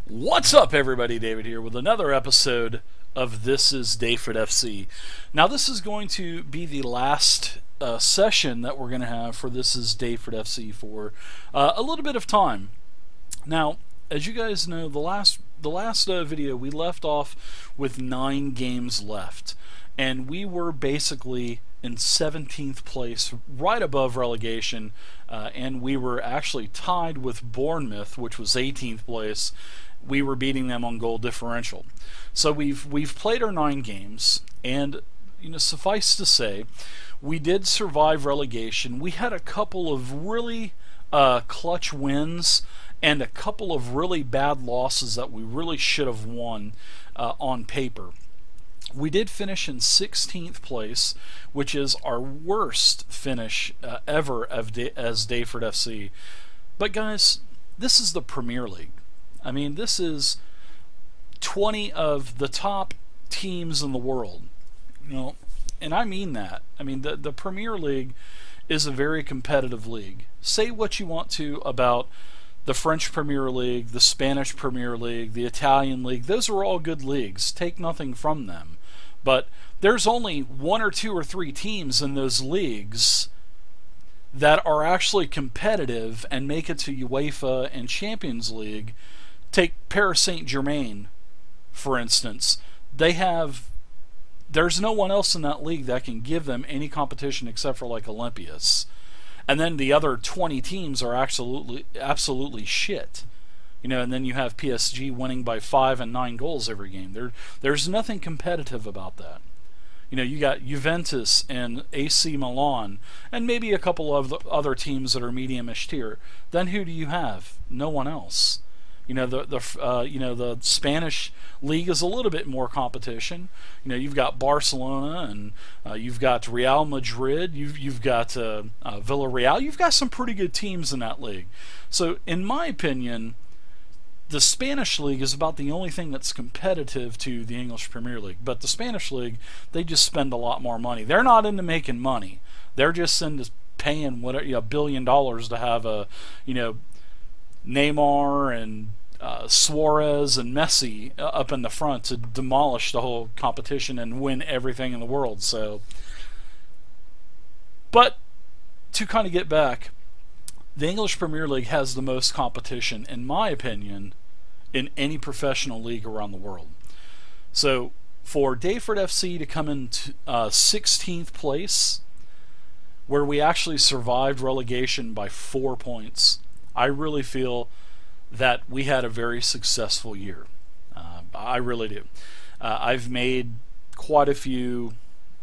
What's up, everybody? David here with another episode of This is Daveford FC. Now, this is going to be the last session that we're going to have for This is Daveford FC for a little bit of time. Now, as you guys know, the last video we left off with 9 games left, and we were basically in 17th place, right above relegation, and we were actually tied with Bournemouth, which was 18th place. We were beating them on goal differential. So we've played our 9 games, and suffice to say, we did survive relegation. We had a couple of really clutch wins and a couple of really bad losses that we really should have won on paper. We did finish in 16th place, which is our worst finish ever as Daveford FC. But guys, this is the Premier League. I mean, this is 20 of the top teams in the world, and I mean that. I mean, the Premier League is a very competitive league. Say what you want to about the French Premier League, the Spanish Premier League, the Italian League. Those are all good leagues. Take nothing from them. But there's only 1 or 2 or 3 teams in those leagues that are actually competitive and make it to UEFA and Champions League. Take Paris Saint-Germain, for instance. There's no one else in that league that can give them any competition except for like Olympias. And then the other 20 teams are absolutely shit. And then you have PSG winning by 5 and 9 goals every game. There's nothing competitive about that. You got Juventus and AC Milan, and maybe a couple of other teams that are medium-ish tier. Then who do you have? No one else. The Spanish league is a little bit more competition. You've got Barcelona, and you've got Real Madrid. You've got Villarreal. You've got some pretty good teams in that league. So, in my opinion, the Spanish league is about the only thing that's competitive to the English Premier League. But the Spanish league, they just spend a lot more money. They're not into making money. They're just into paying $1 billion to have a Neymar and Suarez and Messi up in the front to demolish the whole competition and win everything in the world. So, but to kind of get back, the English Premier League has the most competition, in my opinion, in any professional league around the world. So, for Daveford FC to come in 16th place, where we actually survived relegation by 4 points, I really feel that we had a very successful year. I really do. I've made quite a few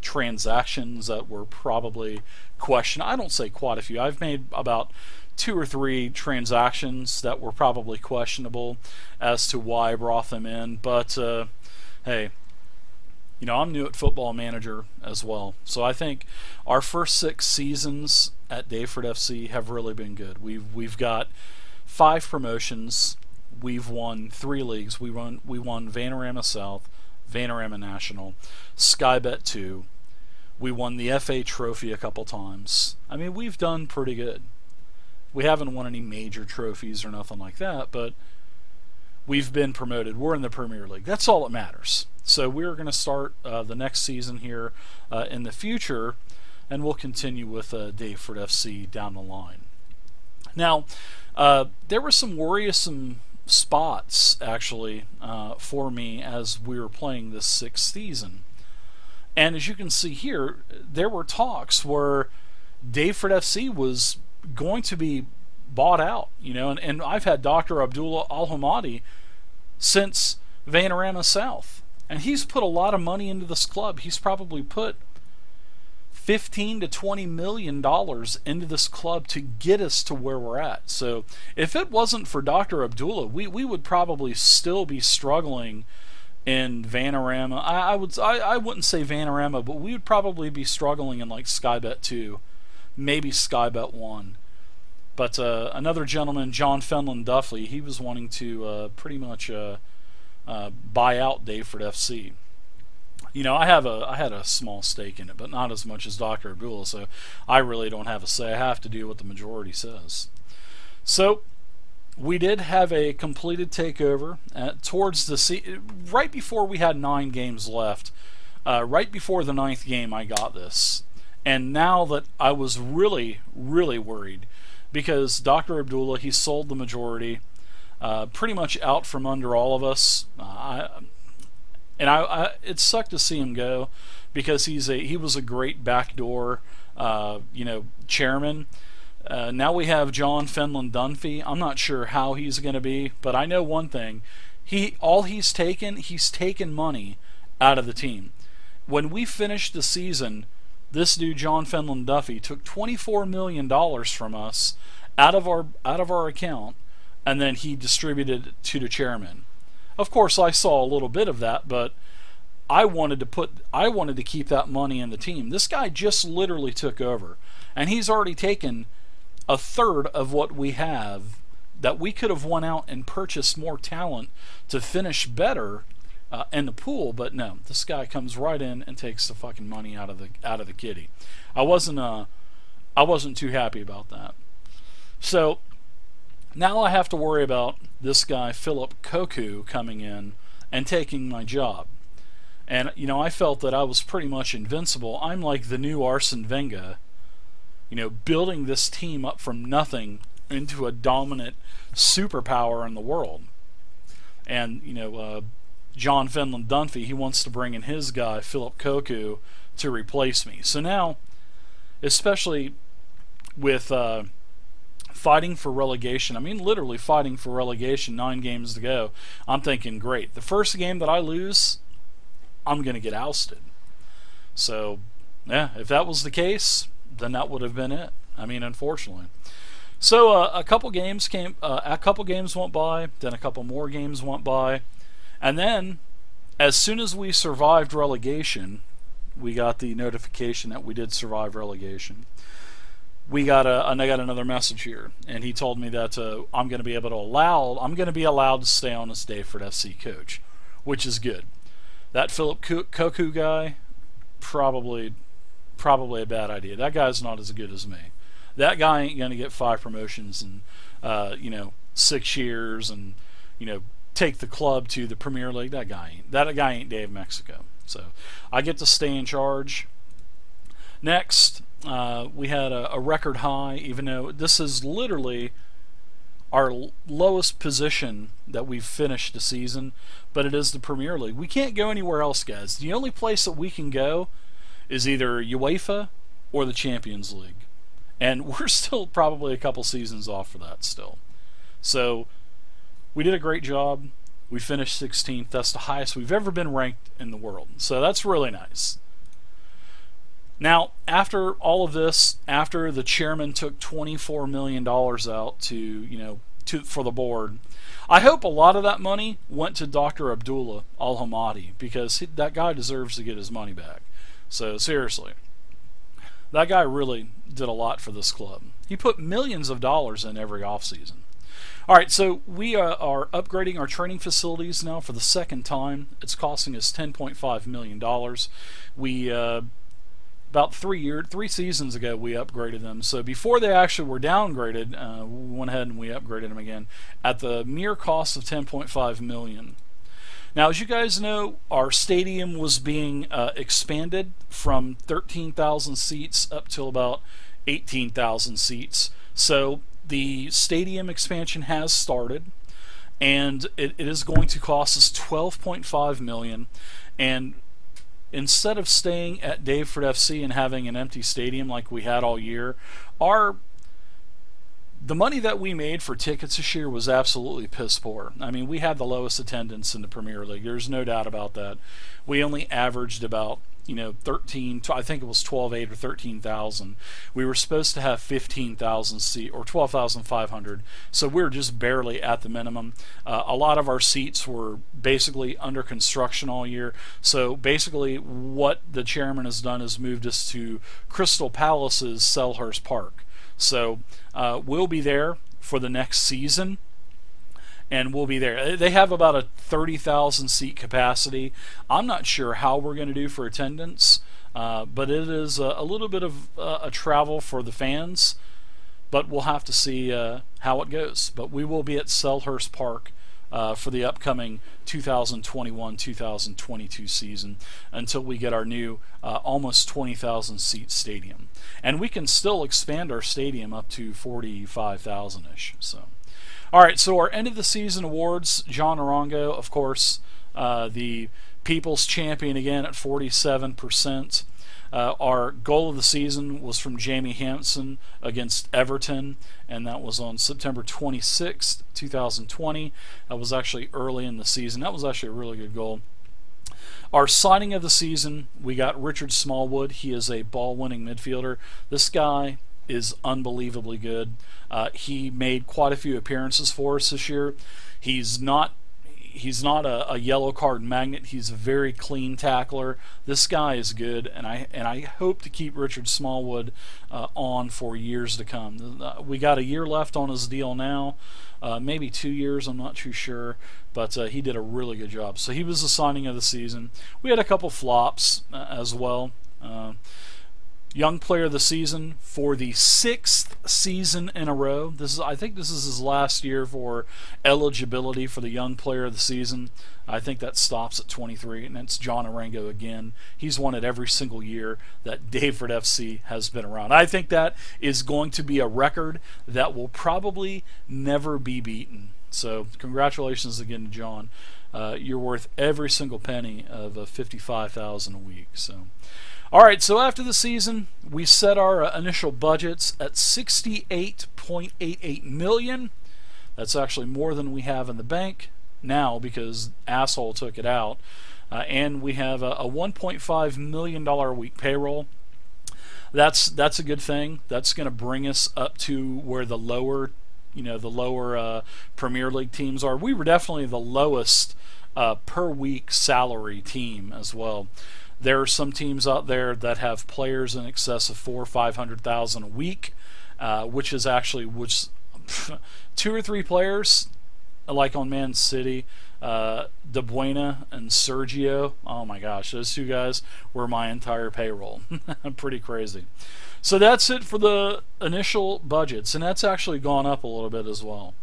transactions that were probably questioned. I don't say quite a few. I've made about 2 or 3 transactions that were probably questionable as to why I brought them in. But hey, I'm new at Football Manager as well. So I think our first 6 seasons at Daveford FC have really been good. We've got 5 promotions. We've won 3 leagues. We won Vanarama South, Vanarama National, Skybet 2. We won the FA Trophy a couple times. I mean, we've done pretty good. We haven't won any major trophies or nothing like that, but we've been promoted. We're in the Premier League. That's all that matters. So we're going to start the next season here in the future, and we'll continue with Daveford FC down the line. Now, there were some worrisome spots, actually, for me as we were playing this 6th season. And as you can see here, there were talks where Daveford FC was going to be bought out, and I've had Dr. Abdullah Al-Hamadi since Vanarama South, and he's put a lot of money into this club. He's probably put $15 to $20 million into this club to get us to where we're at. So if it wasn't for Dr. Abdullah, we would probably still be struggling in Vanarama. I wouldn't say Vanarama, but we would probably be struggling in like Skybet 2, maybe Skybet 1. But another gentleman, John Fenlon Duffley, he was wanting to pretty much buy out Daveford FC. I had a small stake in it, but not as much as Dr. Abdullah, so I really don't have a say. I have to do what the majority says. So We did have a completed takeover towards right before we had 9 games left. Right before the 9th game, I got this. And now that I was really, really worried because Dr. Abdullah, he sold the majority, pretty much out from under all of us. It sucked to see him go because he was a great backdoor, chairman. Now we have John Fenlon Dunphy. I'm not sure how he's going to be, but I know one thing: he's taken money out of the team. When we finished the season, this dude John Fenlon Dunphy took $24 million from us out of our account, and then he distributed it to the chairman. Of course, I saw a little bit of that, but I wanted to keep that money in the team. This guy just literally took over, and he's already taken a third of what we have that we could have won out and purchased more talent to finish better in the pool. But no, this guy comes right in and takes the fucking money out of the kitty. I wasn't too happy about that. So now I have to worry about this guy Philip Koku coming in and taking my job. And I felt that I was pretty much invincible. I'm like the new Arsene Wenger, building this team up from nothing into a dominant superpower in the world. And John Fenlon Dunphy, he wants to bring in his guy Philip Koku to replace me. So now, especially with fighting for relegation, literally fighting for relegation, 9 games to go, I'm thinking, great, the first game that I lose, I'm going to get ousted. So yeah, if that was the case, then that would have been it. Unfortunately. So a couple games went by, then a couple more games went by, and then as soon as we survived relegation, we got the notification that we did survive relegation. I got another message here, and he told me that I'm going to be allowed to stay on as Daveford FC coach, which is good. That Philip Koku guy, probably a bad idea. That guy's not as good as me. That guy ain't going to get 5 promotions in 6 years and take the club to the Premier League. That guy ain't Dave Mexico. So I get to stay in charge. Next, we had a record high, even though this is literally our lowest position that we've finished the season, but it is the Premier League. We can't go anywhere else, guys. The only place that we can go is either UEFA or the Champions League. And we're still probably a couple seasons off for that still. So we did a great job. We finished 16th. That's the highest we've ever been ranked in the world. So that's really nice. Now, after all of this, after the chairman took $24 million out for the board, I hope a lot of that money went to Dr. Abdullah Al-Hamadi, because that guy deserves to get his money back. So seriously, that guy really did a lot for this club. He put millions of dollars in every offseason. All right, so we are upgrading our training facilities now for the second time. It's costing us $10.5 million. We about 3 seasons ago, we upgraded them. So before they actually were downgraded, we went ahead and we upgraded them again at the mere cost of $10.5 million. Now, as you guys know, our stadium was being expanded from 13,000 seats up to about 18,000 seats. So the stadium expansion has started, and it is going to cost us $12.5 million. And instead of staying at Daveford FC and having an empty stadium like we had all year, the money that we made for tickets this year was absolutely piss poor. We had the lowest attendance in the Premier League. There's no doubt about that. We only averaged about 13, I think it was 12,800 or 13,000. We were supposed to have 15,000 seat or 12,500, so we were just barely at the minimum. A lot of our seats were basically under construction all year. So basically, what the chairman has done is moved us to Crystal Palace's Selhurst Park. So we'll be there for the next season, and we'll be there. They have about a 30,000 seat capacity. I'm not sure how we're going to do for attendance, but it is a little bit of a travel for the fans. but we'll have to see how it goes. But we will be at Selhurst Park for the upcoming 2021-2022 season until we get our new almost 20,000 seat stadium. And we can still expand our stadium up to 45,000-ish. So, all right, so our end of the season awards, John Arango, of course, the People's Champion again at 47%. Our goal of the season was from Jamie Hampson against Everton, and that was on September 26th, 2020. That was actually early in the season. That was actually a really good goal. Our signing of the season, we got Richard Smallwood. He is a ball-winning midfielder. This guy is unbelievably good. He made quite a few appearances for us this year. He's not a yellow card magnet. He's a very clean tackler. This guy is good, and I hope to keep Richard Smallwood on for years to come. We got a year left on his deal now, maybe 2 years. I'm not too sure, but he did a really good job. So he was the signing of the season. We had a couple flops as well. Young Player of the Season for the 6th season in a row. I think this is his last year for eligibility for the Young Player of the Season. I think that stops at 23, and that's John Arango again. He's won it every single year that Daveford FC has been around. I think that is going to be a record that will probably never be beaten. So congratulations again to John. You're worth every single penny of $55,000 a week. So. All right, so after the season, we set our initial budgets at $68.88 million. That's actually more than we have in the bank now because asshole took it out. And we have a $1.5 million a week payroll. That's a good thing. That's going to bring us up to where the lower Premier League teams are. We were definitely the lowest per week salary team as well. There are some teams out there that have players in excess of $400,000 or $500,000 a week, which 2 or 3 players, like on Man City, De Bruyne and Sergio. Oh my gosh, those 2 guys were my entire payroll. Pretty crazy. So that's it for the initial budgets, and that's actually gone up a little bit as well.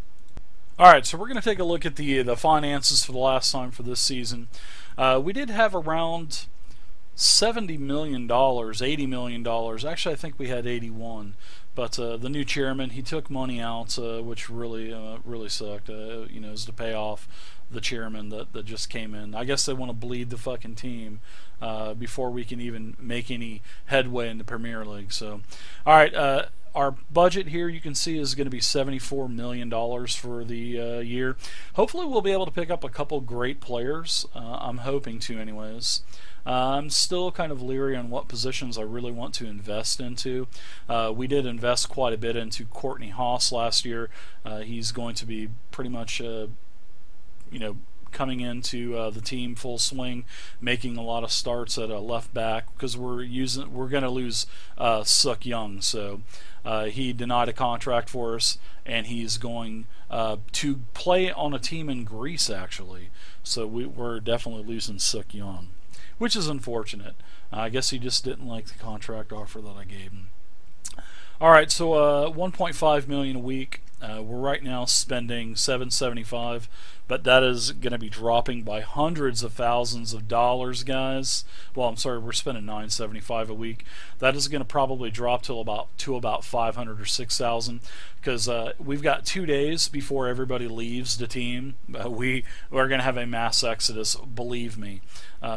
All right, so we're going to take a look at the finances for the last time for this season. We did have around $70 million, $80 million. Actually, I think we had 81. But the new chairman, he took money out, which really sucked. It was to pay off the chairman that just came in. I guess they want to bleed the fucking team before we can even make any headway in the Premier League. So, all right. Our budget here, you can see, is going to be $74 million for the year. Hopefully, we'll be able to pick up a couple great players. I'm hoping to, anyways. I'm still kind of leery on what positions I really want to invest into. We did invest quite a bit into Courtney Haas last year. He's going to be pretty much, coming into the team full swing, making a lot of starts at a left back because we're going to lose Suk Young. So he denied a contract for us, and he's going to play on a team in Greece actually. So we're definitely losing Suk Young, which is unfortunate. I guess he just didn't like the contract offer that I gave him. All right, so $1.5 million a week. We're right now spending $775, but that is going to be dropping by hundreds of thousands of dollars, guys. Well, I'm sorry, we're spending $975 a week. That is going to probably drop to about $500 or $6,000 because we've got 2 days before everybody leaves the team. We are going to have a mass exodus. Believe me,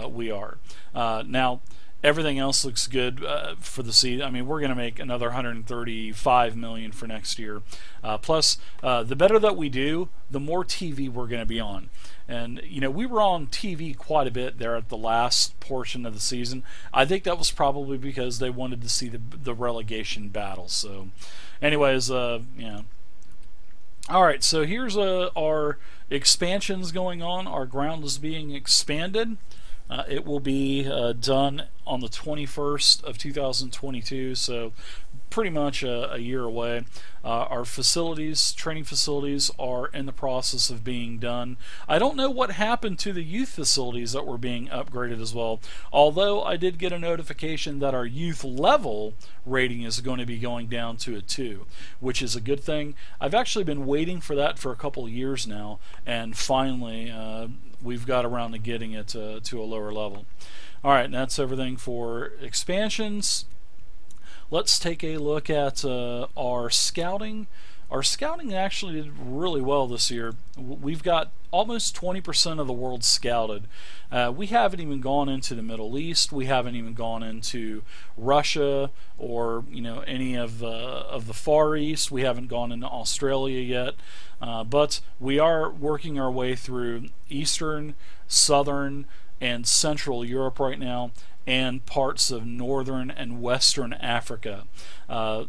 we are. Now, everything else looks good for the season. I mean, we're going to make another $135 million for next year. Plus, the better that we do, the more TV we're going to be on. And we were on TV quite a bit there at the last portion of the season. I think that was probably because they wanted to see the relegation battle. So, anyways, yeah. All right, so here's our expansions going on. Our ground is being expanded. It will be done on the 21st of 2022, so pretty much a year away. Our facilities, training facilities, are in the process of being done. I don't know what happened to the youth facilities that were being upgraded as well, although I did get a notification that our youth level rating is going to be going down to a 2, which is a good thing. I've actually been waiting for that for a couple of years now, and finally we've got around to getting it to a lower level. Alright, and that's everything for expansions. Let's take a look at our scouting. Our scouting actually did really well this year. We've got almost 20% of the world scouted. We haven't even gone into the Middle East. We haven't even gone into Russia or any of the Far East. We haven't gone into Australia yet. But we are working our way through Eastern, Southern, and Central Europe right now, and parts of Northern and Western Africa.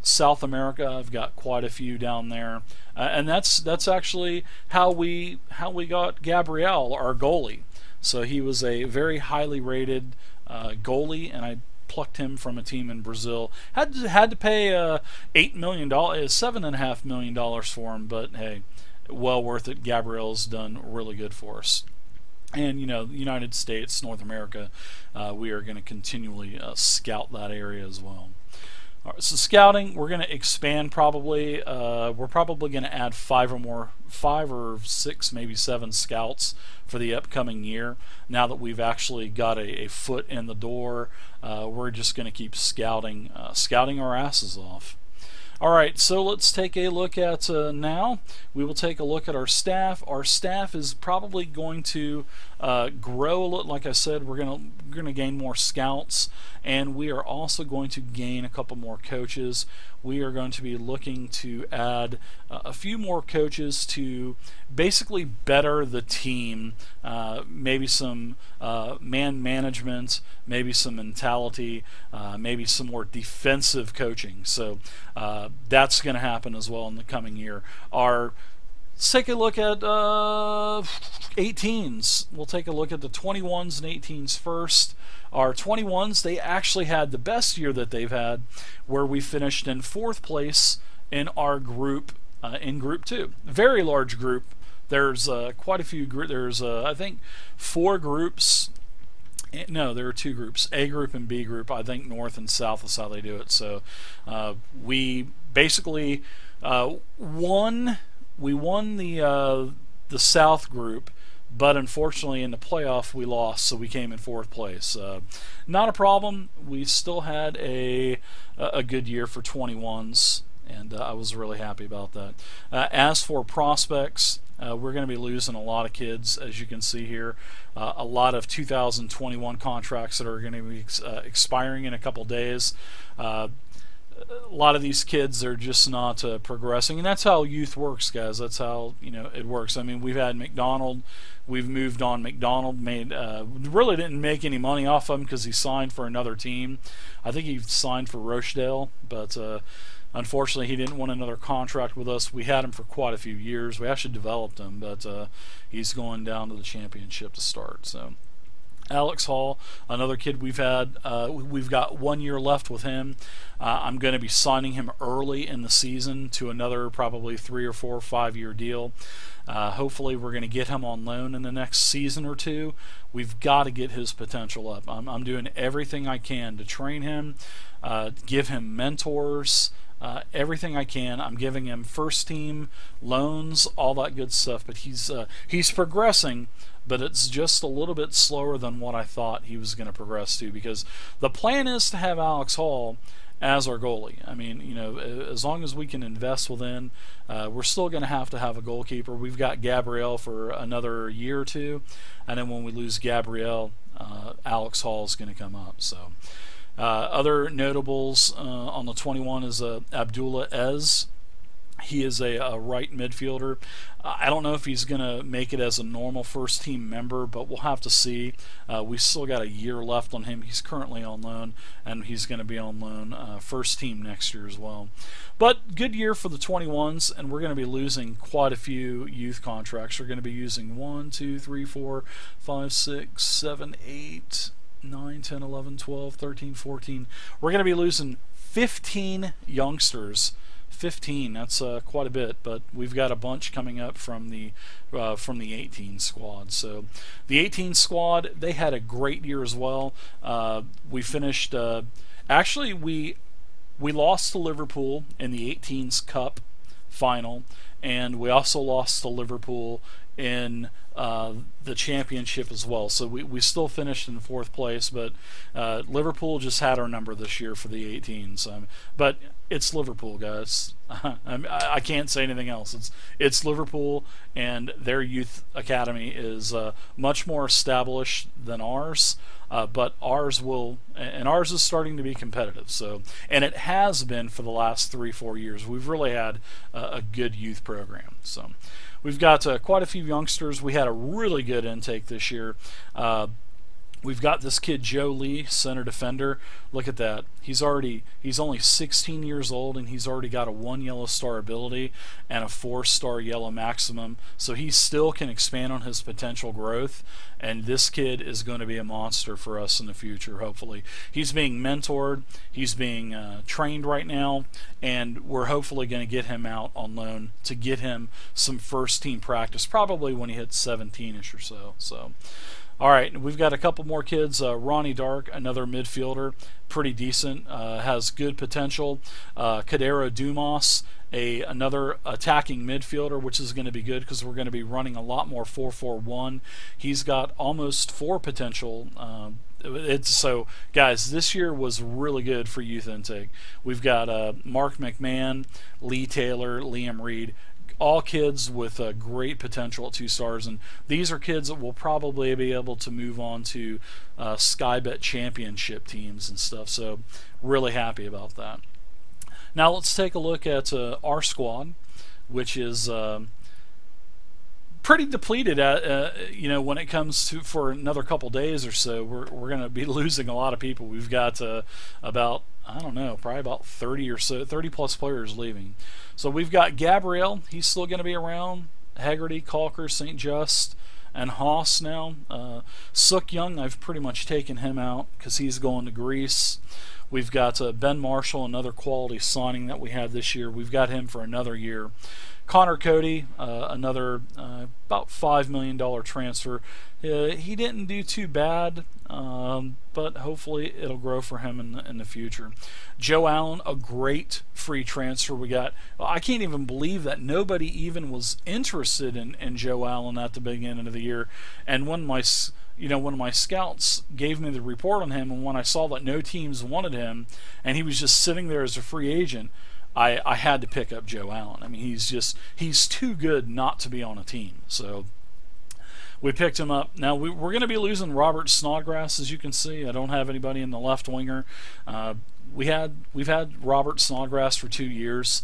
South America, I've got quite a few down there, and that's actually how we got Gabriel, our goalie. So he was a very highly rated goalie, and I plucked him from a team in Brazil. Had to pay $8 million, $7.5 million for him, but hey, well worth it. Gabriel's done really good for us. And the United States, North America, we are going to continually scout that area as well. All right, so scouting, we're going to expand probably. We're probably going to add 5 or 6, maybe 7 scouts for the upcoming year. Now that we've actually got a foot in the door, we're just going to keep scouting our asses off. Alright, so let's take a look at now. We will take a look at our staff. Our staff is probably going to grow a little. Like I said, we're going to gain more scouts, and we are also going to gain a couple more coaches. We are going to be looking to add a few more coaches to basically better the team. Maybe some man management, maybe some mentality, maybe some more defensive coaching. So that's going to happen as well in the coming year. Let's take a look at 18s. We'll take a look at the 21s and 18s first. Our 21s, they actually had the best year that they've had, where we finished in 4th place in our group, in Group 2. Very large group. There's quite a few groups. There's, I think, 4 groups. No, there are 2 groups, A group and B group. I think North and South is how they do it. So we basically won the South group, but unfortunately in the playoff we lost, so we came in 4th place. Not a problem. We still had a good year for 21s, and I was really happy about that. As for prospects, we're going to be losing a lot of kids, as you can see here. A lot of 2021 contracts that are going to be expiring in a couple days. A lot of these kids are just not progressing, and that's how youth works, guys. That's how it works. I mean, we've had McDonald, we've moved on. McDonald really didn't make any money off of him because he signed for another team. I think he signed for Rochdale, but unfortunately he didn't want another contract with us. We had him for quite a few years. We actually developed him, but he's going down to the championship to start. So Alex Hall, another kid we've had. We've got 1 year left with him. I'm going to be signing him early in the season to another probably 3 or 4 or 5 year deal. Hopefully we're going to get him on loan in the next season or 2. We've got to get his potential up. I'm doing everything I can to train him, give him mentors, everything I can. I'm giving him first team loans, all that good stuff, but he's progressing, but it's just a little bit slower than what I thought he was going to progress to, because the plan is to have Alex Hall as our goalie. I mean, as long as we can invest within, we're still going to have a goalkeeper. We've got Gabriel for another year or 2, and then when we lose Gabriel, Alex Hall is going to come up. So other notables on the 21 is Abdullah Ez. He is a right midfielder. I don't know if he's going to make it as a normal first team member, but we'll have to see. We still got a year left on him. He's currently on loan, and he's going to be on loan first team next year as well. But good year for the 21s, and we're going to be losing quite a few youth contracts. We're going to be using 1, 2, 3, 4, 5, 6, 7, 8, 9, 10, 11, 12, 13, 14. We're going to be losing 15 youngsters. 15, that's quite a bit, but we've got a bunch coming up from the 18 squad. So the 18 squad, they had a great year as well. We finished, actually we lost to Liverpool in the 18s Cup final, and we also lost to Liverpool in the championship as well. So we still finished in 4th place, but Liverpool just had our number this year for the 18s. But it's Liverpool, guys. I can't say anything else. It's Liverpool, and their youth academy is much more established than ours. But ours is starting to be competitive. So, and it has been for the last 3-4 years. We've really had a good youth program. So, we've got quite a few youngsters. We had a really good intake this year. We've got this kid Joe Lee, center defender. Look at that. He's only 16 years old, and he's already got a 1 yellow star ability and a 4-star yellow maximum. So he still can expand on his potential growth, and this kid is going to be a monster for us in the future, hopefully. He's being mentored, he's being trained right now, and we're hopefully going to get him out on loan to get him some first team practice, probably when he hits 17-ish or so. All right, we've got a couple more kids. Ronnie Dark, another midfielder, pretty decent, has good potential. Kadero Dumas, another attacking midfielder, which is going to be good because we're going to be running a lot more 4-4-1. He's got almost 4 potential. So, guys, this year was really good for youth intake. We've got Mark McMahon, Lee Taylor, Liam Reed, all kids with great potential at 2 stars, and these are kids that will probably be able to move on to Skybet championship teams and stuff, so really happy about that. Now let's take a look at our squad, which is pretty depleted when it comes to for another couple days or so. We're going to be losing a lot of people. We've got about, I don't know, probably about 30 or so, 30 plus players leaving. So we've got Gabriel, he's still going to be around, Haggerty, Calker, St. Just, and Haas now. Sook Young, I've pretty much taken him out because he's going to Greece. We've got Ben Marshall, another quality signing that we had this year. We've got him for another year. Connor Cody, another about $5 million transfer. He didn't do too bad, but hopefully it'll grow for him in the future. Joe Allen, a great free transfer. We got. I can't even believe that nobody even was interested in Joe Allen at the beginning of the year. And when one of my scouts gave me the report on him, and when I saw that no teams wanted him, and he was just sitting there as a free agent, I had to pick up Joe Allen. I mean, he's too good not to be on a team. So we picked him up. Now we're going to be losing Robert Snodgrass, as you can see. I don't have anybody in the left winger. We've had Robert Snodgrass for 2 years.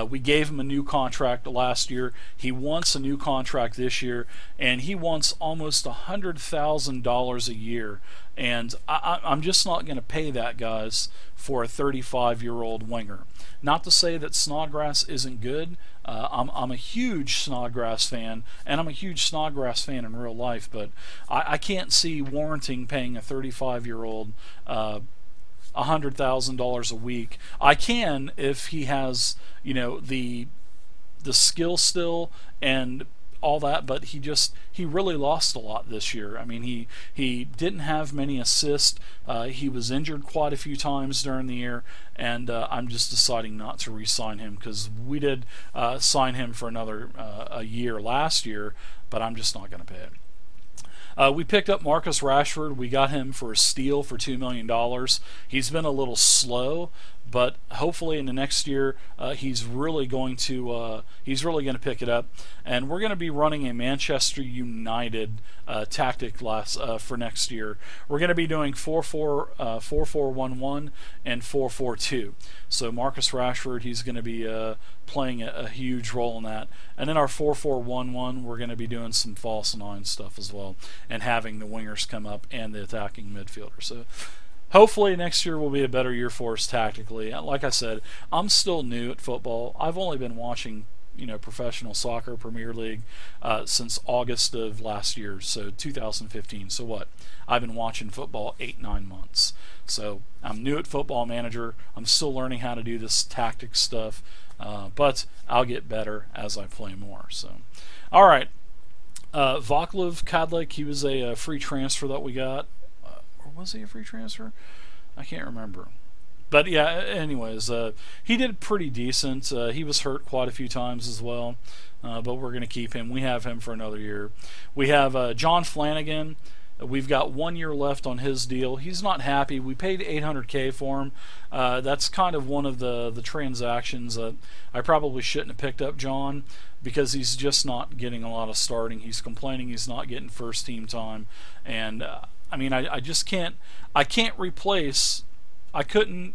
We gave him a new contract last year. He wants a new contract this year, and he wants almost $100,000 a year. And I'm just not going to pay that, guys, for a 35-year-old winger. Not to say that Snodgrass isn't good. I'm a huge Snodgrass fan, and I'm a huge Snodgrass fan in real life, but I can't see warranting paying a 35-year-old $100,000 a week. I can if he has, the skill still and all that, but he really lost a lot this year. I mean, he didn't have many assists. He was injured quite a few times during the year, and I'm just deciding not to re-sign him because we did sign him for another a year last year, but I'm just not going to pay it. We picked up Marcus Rashford. We got him for a steal for $2 million. He's been a little slow, but hopefully in the next year he's really going to pick it up. And we're going to be running a Manchester United tactic for next year. We're going to be doing 4-4-1-1 and 4-4-2. So Marcus Rashford, he's going to be playing a huge role in that. And in our 4-4-1-1, we're going to be doing some false nine stuff as well, and having the wingers come up and the attacking midfielder. So hopefully next year will be a better year for us tactically. Like I said, I'm still new at football. I've only been watching professional soccer Premier League since August of last year, so 2015. So what? I've been watching football 8-9 months. So I'm new at Football Manager. I'm still learning how to do this tactics stuff, but I'll get better as I play more. So, all right. Vaclav Kadlec, he was a free transfer that we got. Or was he a free transfer? I can't remember. But yeah, anyways, he did pretty decent. He was hurt quite a few times as well, but we're going to keep him. We have him for another year. We have John Flanagan. We've got 1 year left on his deal. He's not happy. We paid $800K for him. That's kind of one of the transactions that I probably shouldn't have picked up John, because he's just not getting a lot of starting. He's complaining he's not getting first team time, and I mean, I just can't. I can't replace. I couldn't,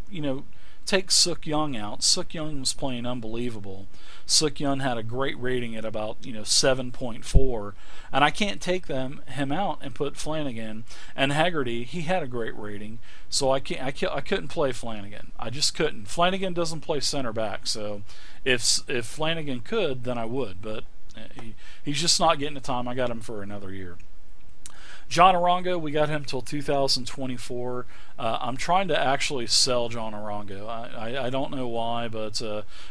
take Suk Young out. Suk Young was playing unbelievable. Suk Young had a great rating at about 7.4, and I can't take him out and put Flanagan. And Haggerty, he had a great rating, so I couldn't play Flanagan. I just couldn't. Flanagan doesn't play center back, so if Flanagan could, then I would, but he's just not getting the time. I got him for another year. John Arango, we got him till 2024. I'm trying to actually sell John Arango. I don't know why, but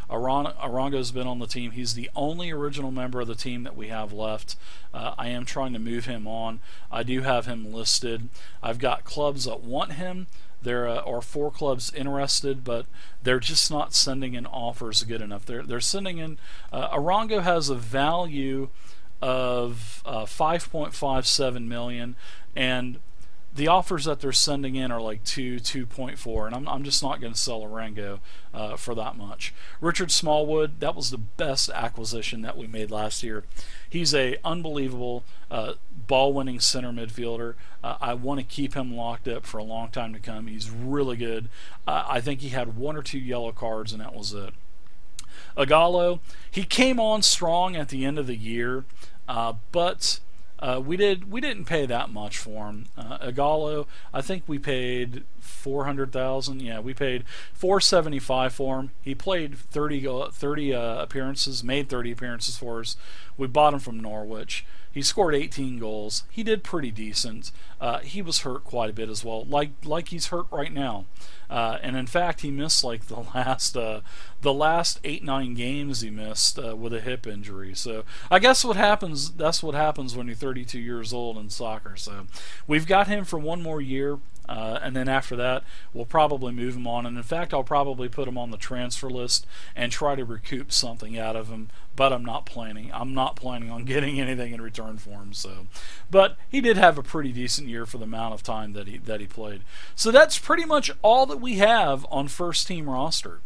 Arango's been on the team. He's the only original member of the team that we have left. I am trying to move him on. I do have him listed. I've got clubs that want him. There are 4 clubs interested, but they're just not sending in offers good enough. They're sending in. Arango has a value of 5.57 million, and the offers that they're sending in are like 2.4, and I'm just not going to sell Arango for that much. Richard Smallwood, that was the best acquisition that we made last year. He's a unbelievable ball-winning center midfielder. I want to keep him locked up for a long time to come. He's really good. I think he had 1 or 2 yellow cards, and that was it. Agallo, he came on strong at the end of the year, but we didn't pay that much for him. Agallo, I think we paid $400,000. Yeah, we paid $475 for him. He played 30 appearances, made 30 appearances for us. We bought him from Norwich. He scored 18 goals. He did pretty decent. He was hurt quite a bit as well, like he's hurt right now. And in fact, he missed like the last 8-9 games he missed with a hip injury. So I guess what happens, that's what happens when you're 32 years old in soccer. So we've got him for 1 more year. And then after that, we'll probably move him on. And in fact, I'll probably put him on the transfer list and try to recoup something out of him. But I'm not planning on getting anything in return for him. So, but he did have a pretty decent year for the amount of time that he played. So that's pretty much all that we have on first team roster.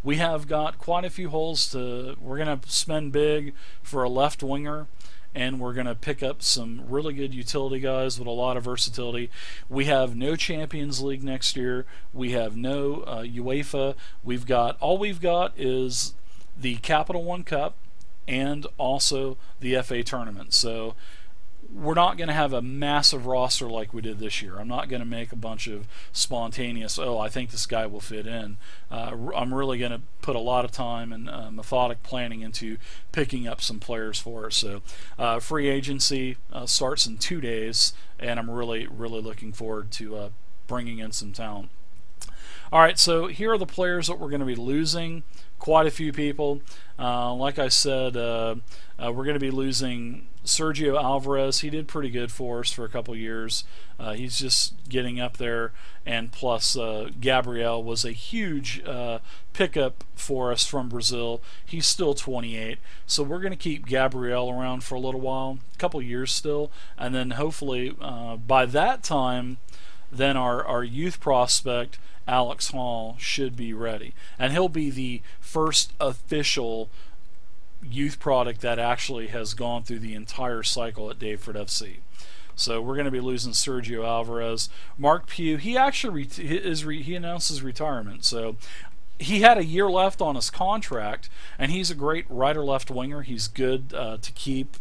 We have got quite a few holes to. We're gonna spend big for a left winger, and we're going to pick up some really good utility guys with a lot of versatility. We have no Champions League next year. We have no UEFA. All we've got is the Capital One Cup and also the FA tournament. So we're not going to have a massive roster like we did this year. I'm not going to make a bunch of spontaneous, I think this guy will fit in. I'm really going to put a lot of time and methodic planning into picking up some players for us. So free agency starts in 2 days, and I'm really looking forward to bringing in some talent. All right, so here are the players that we're going to be losing. Quite a few people. Like I said, we're going to be losing Sergio Alvarez. He did pretty good for us for a couple years. He's just getting up there, and plus Gabriel was a huge pickup for us from Brazil. He's still 28, so we're going to keep Gabriel around for a little while, a couple years still, and then hopefully by that time, then our youth prospect Alex Hall should be ready, and he'll be the first official youth product that actually has gone through the entire cycle at Daveford FC. So we're going to be losing Sergio Alvarez. Mark Pugh, he actually he announced his retirement, so he had a year left on his contract, and he's a great right or left winger. He's good to keep.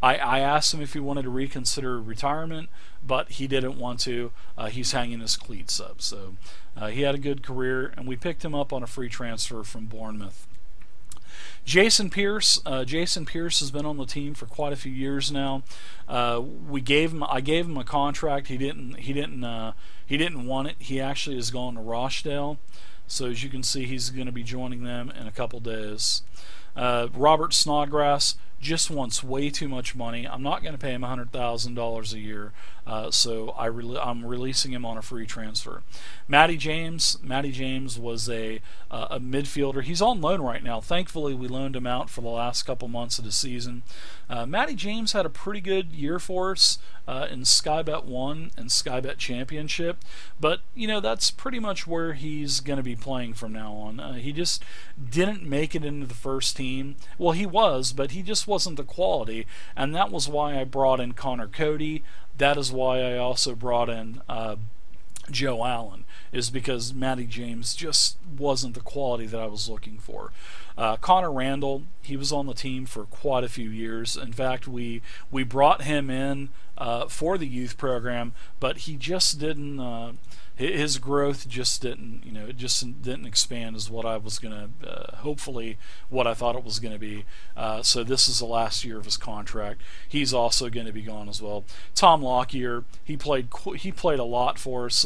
I asked him if he wanted to reconsider retirement, but he didn't want to. He's hanging his cleats up. So he had a good career, and we picked him up on a free transfer from Bournemouth. Jason Pierce has been on the team for quite a few years now. I gave him a contract. He didn't want it. He actually has gone to Rochdale, so as you can see, he's going to be joining them in a couple days. Robert Snodgrass just wants way too much money. I'm not going to pay him $100,000 a year, so I'm releasing him on a free transfer. Matty James was a midfielder. He's on loan right now. Thankfully, we loaned him out for the last couple months of the season. Matty James had a pretty good year for us in Sky Bet 1 and Sky Bet Championship, but that's pretty much where he's going to be playing from now on. He just didn't make it into the first team. Well, he was, but he just wasn't the quality, and that was why I brought in Connor Cody. That is why I also brought in Joe Allen, is because Matty James just wasn't the quality that I was looking for. Connor Randall, he was on the team for quite a few years. In fact, we brought him in for the youth program, but he just didn't. His growth just didn't, it just didn't expand as what I was gonna, hopefully, what I thought it was gonna be. So this is the last year of his contract. He's also going to be gone as well. Tom Lockyer, he played a lot for us.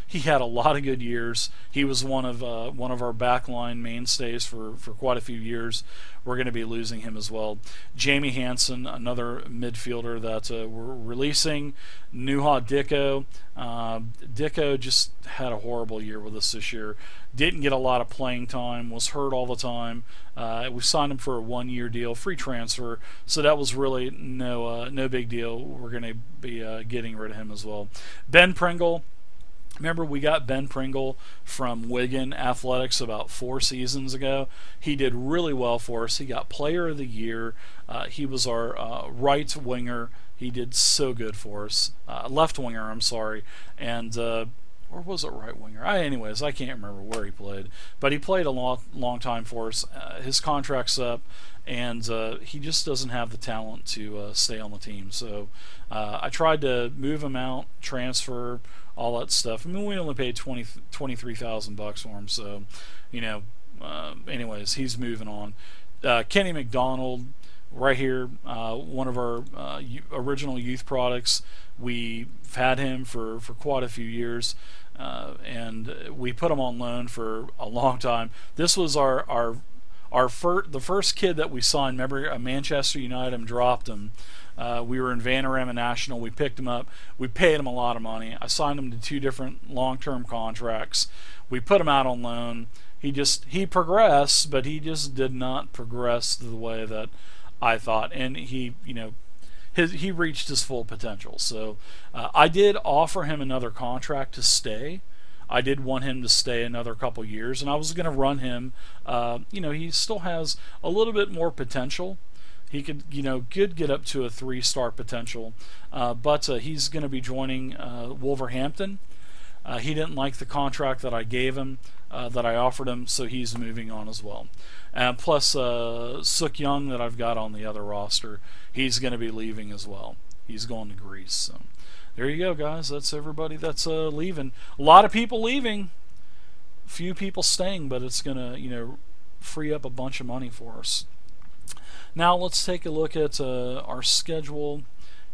He had a lot of good years. He was one of our backline mainstays for quite a few years. We're going to be losing him as well. Jamie Hansen, another midfielder that we're releasing. Nuha Dicko. Dicko just had a horrible year with us this year. Didn't get a lot of playing time, was hurt all the time. We signed him for a 1-year deal, free transfer, so that was really no big deal. We're going to be getting rid of him as well. Ben Pringle. Remember, we got Ben Pringle from Wigan Athletics about 4 seasons ago. He did really well for us. He got Player of the Year. He was our right winger. He did so good for us. Left winger, I'm sorry. And or was it right winger? Anyways, I can't remember where he played. But he played a long time for us. His contract's up, and he just doesn't have the talent to stay on the team. So I tried to move him out, transfer, all that stuff. I mean, we only paid $23,000 for him, so anyways, he's moving on. Kenny McDonald, right here, one of our original youth products. We've had him for quite a few years, and we put him on loan for a long time. This was the first kid that we signed. Remember, Manchester United dropped him. We were in Vanarama National. We picked him up. We paid him a lot of money. I signed him to 2 different long-term contracts. We put him out on loan. He progressed, but he just did not progress the way that I thought. And he reached his full potential. So I did offer him another contract to stay. I did want him to stay another couple years, and I was going to run him. He still has a little bit more potential. He could get up to a 3-star potential, but he's going to be joining Wolverhampton. He didn't like the contract that I gave him, that I offered him, so he's moving on as well. Plus, Suk Young that I've got on the other roster, he's going to be leaving as well. He's going to Greece. So there you go, guys. That's everybody that's leaving. A lot of people leaving, few people staying, but it's going to free up a bunch of money for us. Now let's take a look at our schedule,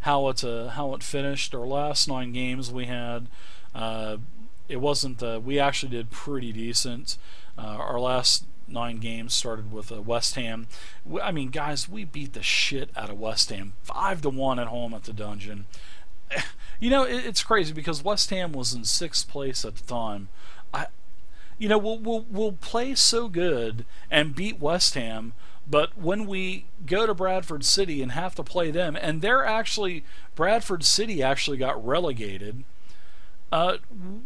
how it finished. Our last 9 games we had, it wasn't. We actually did pretty decent. Our last 9 games started with West Ham. I mean, guys, we beat the shit out of West Ham, 5-1 at home at the Dungeon. It's crazy because West Ham was in 6th place at the time. We'll play so good and beat West Ham. But when we go to Bradford City and have to play them, and Bradford City actually got relegated,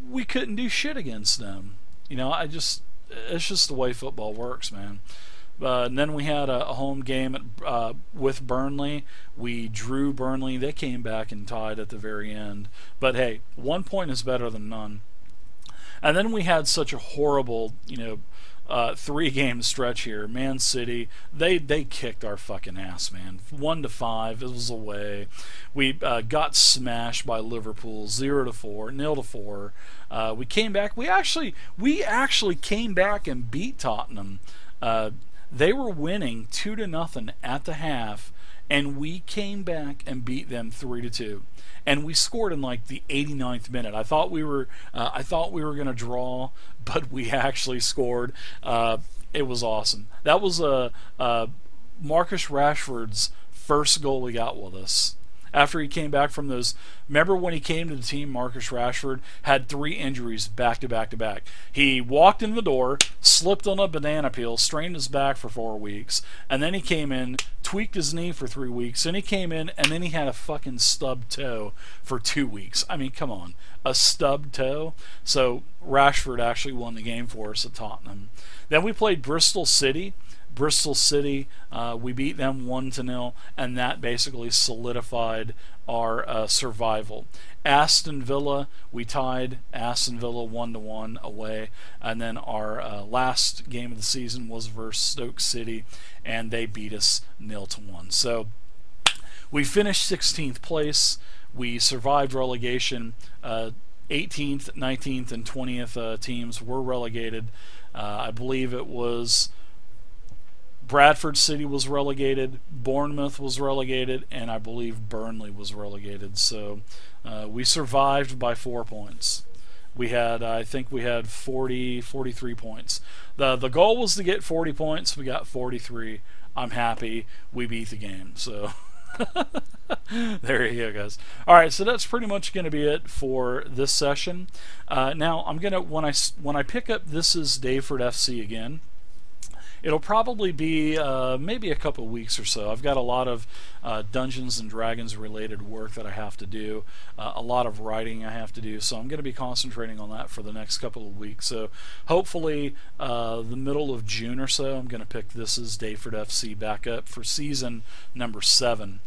we couldn't do shit against them. It's just the way football works, man. And then we had a home game with Burnley. We drew Burnley. They came back and tied at the very end. But hey, 1 point is better than none. And then we had such a horrible, 3-game stretch here. Man City, they kicked our fucking ass, man. 1-5, it was away. We got smashed by Liverpool, 0-4, 0-4. We came back. We actually came back and beat Tottenham. They were winning 2-0 at the half, and we came back and beat them 3-2. And we scored in like the 89th minute. I thought we were going to draw, but we actually scored. It was awesome. That was Marcus Rashford's first goal he got with us. After he came back from those, remember when he came to the team, Marcus Rashford had 3 injuries back to back to back. He walked in the door, slipped on a banana peel, strained his back for 4 weeks, and then he came in, tweaked his knee for 3 weeks, and he came in, and then he had a fucking stubbed toe for 2 weeks. I mean, come on, a stubbed toe? So Rashford actually won the game for us at Tottenham. Then we played Bristol City. We beat them 1-0, and that basically solidified our survival. Aston Villa, we tied Aston Villa 1-1 away, and then our last game of the season was versus Stoke City, and they beat us 0-1. So we finished 16th place. We survived relegation. 18th, 19th, and 20th teams were relegated. I believe it was Bradford City was relegated, Bournemouth was relegated, and I believe Burnley was relegated. So we survived by 4 points. I think we had 43 points. The goal was to get 40 points. We got 43. I'm happy. We beat the game. So there you go, guys. All right, so that's pretty much going to be it for this session. Now I'm gonna when I pick up This Is Daveford FC again, it'll probably be maybe a couple of weeks or so. I've got a lot of Dungeons and Dragons related work that I have to do, a lot of writing I have to do, so I'm going to be concentrating on that for the next couple of weeks. So hopefully the middle of June or so, I'm going to pick This Is Daveford FC back up for season number 7.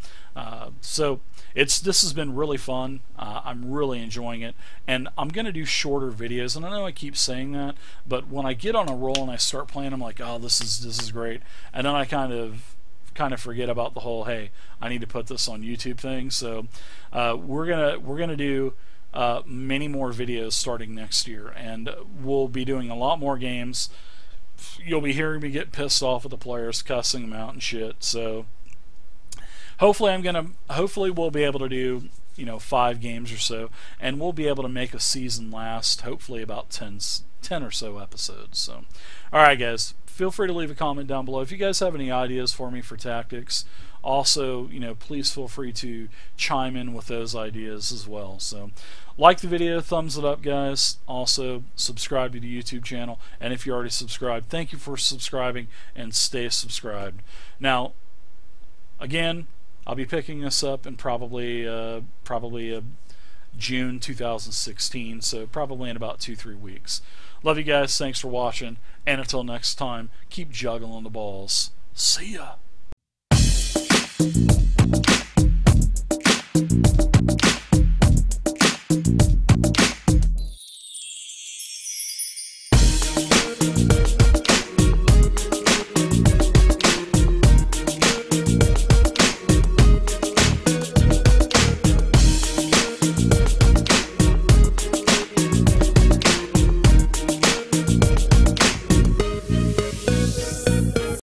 So this has been really fun. I'm really enjoying it, and I'm gonna do shorter videos. And I know I keep saying that, but when I get on a roll and I start playing, I'm like, oh, this is great, and then I kind of forget about the whole, hey, I need to put this on YouTube thing. So we're gonna do many more videos starting next year, and we'll be doing a lot more games. You'll be hearing me get pissed off at the players, cussing them out and shit. So hopefully we'll be able to do 5 games or so, and we'll be able to make a season last hopefully about 10 or so episodes. So alright guys, feel free to leave a comment down below if you guys have any ideas for me for tactics. Also, please feel free to chime in with those ideas as well. So like the video, thumbs it up guys. Also subscribe to the YouTube channel, and if you're already subscribed, thank you for subscribing, and stay subscribed. Now again, I'll be picking this up in probably June 2016, so probably in about 2-3 weeks. Love you guys, thanks for watching, and until next time, keep juggling the balls. See ya!